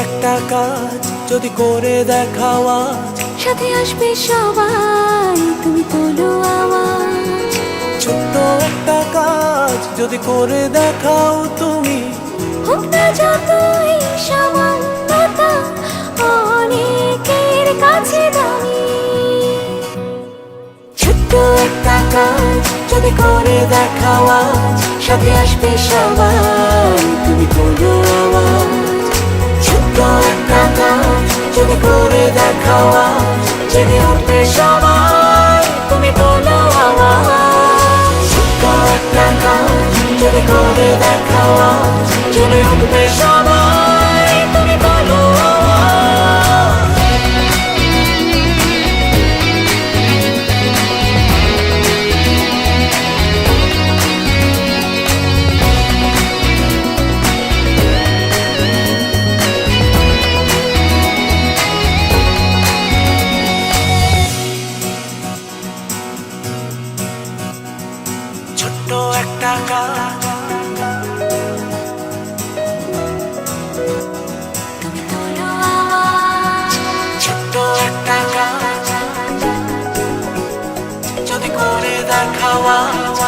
একটা কাজ যদি করে দেখাও আজ, সাথে আসবে সবাই, তুমি তোলো আওয়াজ। ছোট্ট একটা কাজ যদি করে দেখাও তুমি, হোক না যতই সামান্যতা অনেকের কাছে দামি। ছোট্ট একটা কাজ যদি করে দেখাও আজ, সাথে আসবে সবাই, তুমি তোলো আওয়াজ। ছোট্ট একটা কাজ যদি করে দেখাও আজ, জেগে উঠবে সবাই, তুমি তোলো আওয়াজ। ছোট্ট একটা কাজ যদি করে দেখাও আজ, জেগে উঠবে সবাই, তুমি তোলো আওয়াজ। ছোট্ট একটা কাজ, তুমি তোলো আওয়াজ। ছোট্ট একটা কাজ যদি করে দেখাও আজ,